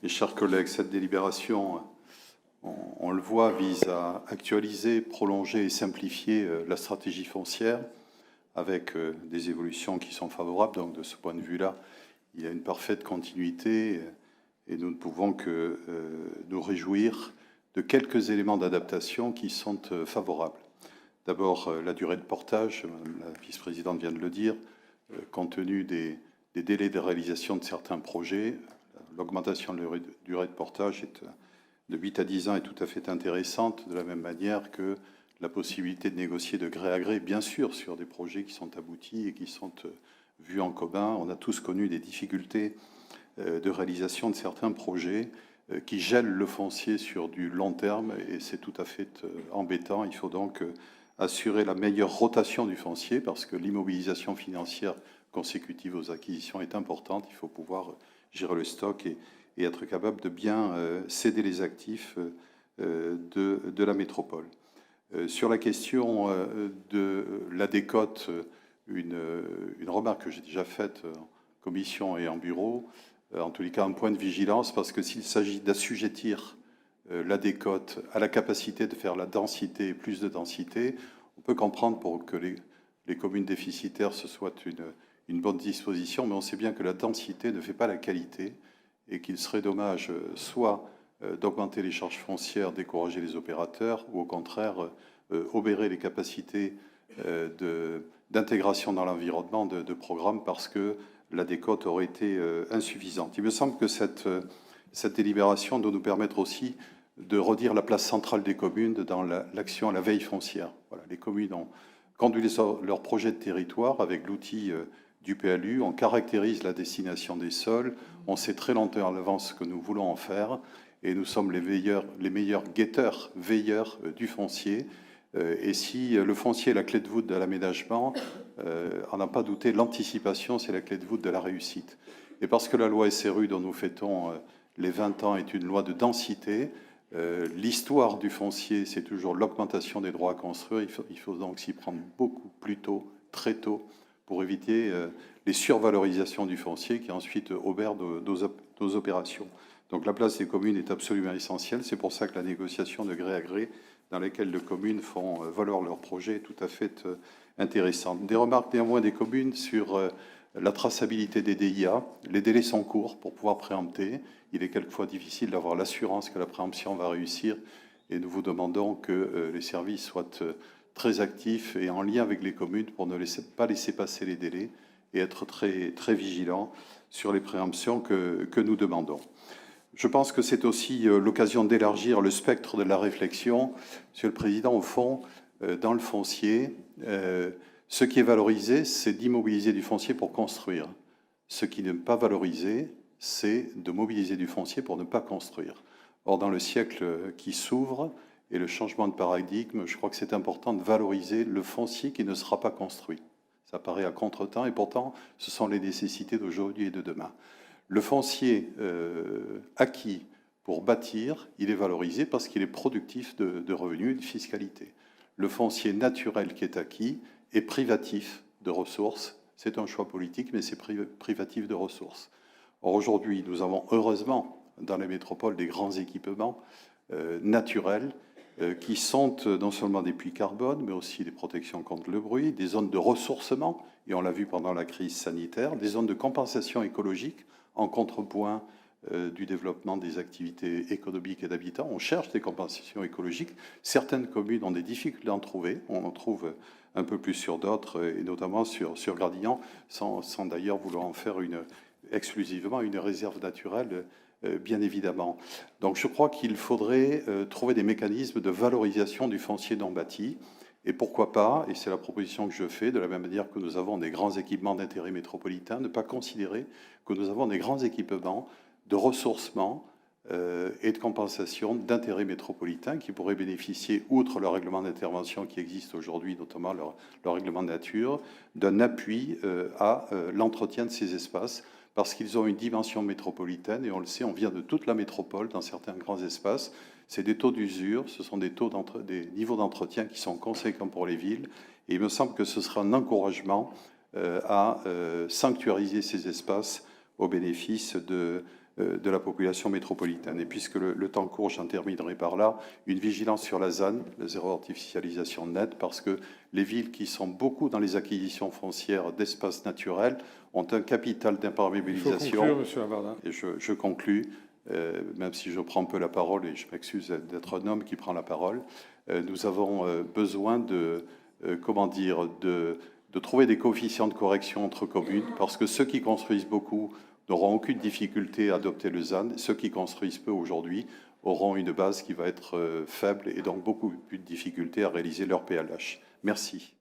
Mes chers collègues, cette délibération, on le voit, vise à actualiser, prolonger et simplifier la stratégie foncière avec des évolutions qui sont favorables. Donc de ce point de vue-là, il y a une parfaite continuité et nous ne pouvons que nous réjouir de quelques éléments d'adaptation qui sont favorables. D'abord, la durée de portage, la vice-présidente vient de le dire, compte tenu des délais de réalisation de certains projets, l'augmentation de la durée de portage de 8 à 10 ans est tout à fait intéressante, de la même manière que la possibilité de négocier de gré à gré, bien sûr, sur des projets qui sont aboutis et qui sont vus en commun. On a tous connu des difficultés de réalisation de certains projets qui gèlent le foncier sur du long terme et c'est tout à fait embêtant. Il faut donc assurer la meilleure rotation du foncier parce que l'immobilisation financière consécutive aux acquisitions est importante. Il faut pouvoir gérer le stock et être capable de bien céder les actifs de la métropole. Sur la question de la décote, une remarque que j'ai déjà faite en commission et en bureau, en tous les cas un point de vigilance, parce que s'il s'agit d'assujettir la décote à la capacité de faire la densité, plus de densité, on peut comprendre pour que les communes déficitaires, ce soit une bonne disposition, mais on sait bien que la densité ne fait pas la qualité et qu'il serait dommage soit d'augmenter les charges foncières, décourager les opérateurs, ou au contraire obérer les capacités d'intégration dans l'environnement de programmes parce que la décote aurait été insuffisante. Il me semble que cette délibération doit nous permettre aussi de redire la place centrale des communes dans l'action à la veille foncière. Voilà, les communes ont conduit leur projet de territoire avec l'outil du PLU, on caractérise la destination des sols, on sait très longtemps à l'avance ce que nous voulons en faire, et nous sommes les meilleurs guetteurs, veilleurs du foncier. Et si le foncier est la clé de voûte de l'aménagement, on n'a pas douté, l'anticipation, c'est la clé de voûte de la réussite. Et parce que la loi SRU dont nous fêtons les 20 ans est une loi de densité, l'histoire du foncier, c'est toujours l'augmentation des droits à construire. Il faut donc s'y prendre beaucoup plus tôt, très tôt, pour éviter les survalorisations du foncier qui ensuite obèrent nos opérations. Donc la place des communes est absolument essentielle. C'est pour ça que la négociation de gré à gré, dans laquelle les communes font valoir leurs projets, est tout à fait intéressante. Des remarques néanmoins des communes sur la traçabilité des DIA. Les délais sont courts pour pouvoir préempter. Il est quelquefois difficile d'avoir l'assurance que la préemption va réussir et nous vous demandons que les services soient très actifs et en lien avec les communes pour ne pas laisser passer les délais et être très, très vigilants sur les préemptions que nous demandons. Je pense que c'est aussi l'occasion d'élargir le spectre de la réflexion. Monsieur le Président, au fond, dans le foncier, ce qui est valorisé, c'est d'immobiliser du foncier pour construire. Ce qui n'est pas valorisé, c'est de mobiliser du foncier pour ne pas construire. Or, dans le siècle qui s'ouvre et le changement de paradigme, je crois que c'est important de valoriser le foncier qui ne sera pas construit. Ça paraît à contretemps et pourtant, ce sont les nécessités d'aujourd'hui et de demain. Le foncier acquis pour bâtir, il est valorisé parce qu'il est productif de revenus et de fiscalité. Le foncier naturel qui est acquis est privatif de ressources. C'est un choix politique, mais c'est privatif de ressources. Or, aujourd'hui, nous avons heureusement dans les métropoles des grands équipements naturels qui sont non seulement des puits carbone, mais aussi des protections contre le bruit, des zones de ressourcement, et on l'a vu pendant la crise sanitaire, des zones de compensation écologique en contrepoint du développement des activités économiques et d'habitat. On cherche des compensations écologiques. Certaines communes ont des difficultés à en trouver. On en trouve un peu plus sur d'autres, et notamment sur Gradignan, sans d'ailleurs vouloir en faire exclusivement une réserve naturelle, bien évidemment. Donc je crois qu'il faudrait trouver des mécanismes de valorisation du foncier non bâti. Et pourquoi pas, et c'est la proposition que je fais, de la même manière que nous avons des grands équipements d'intérêt métropolitain, ne pas considérer que nous avons des grands équipements de ressourcement et de compensation d'intérêt métropolitain qui pourraient bénéficier, outre le règlement d'intervention qui existe aujourd'hui, notamment le règlement de nature, d'un appui à l'entretien de ces espaces, parce qu'ils ont une dimension métropolitaine, et on le sait, on vient de toute la métropole dans certains grands espaces. C'est des taux d'usure, ce sont des niveaux d'entretien qui sont conséquents pour les villes, et il me semble que ce sera un encouragement à sanctuariser ces espaces au bénéfice de la population métropolitaine. Et puisque le temps court, j'en terminerai par là, une vigilance sur la ZAN, la zéro artificialisation nette, parce que les villes qui sont beaucoup dans les acquisitions foncières d'espaces naturels ont un capital d'imperméabilisation. Il faut conclure, Monsieur Lavardin. Et je conclus, même si je prends un peu la parole, et je m'excuse d'être un homme qui prend la parole, nous avons besoin de trouver des coefficients de correction entre communes, parce que ceux qui construisent beaucoup n'auront aucune difficulté à adopter le ZAN. Ceux qui construisent peu aujourd'hui auront une base qui va être faible et donc beaucoup plus de difficultés à réaliser leur PLH. Merci.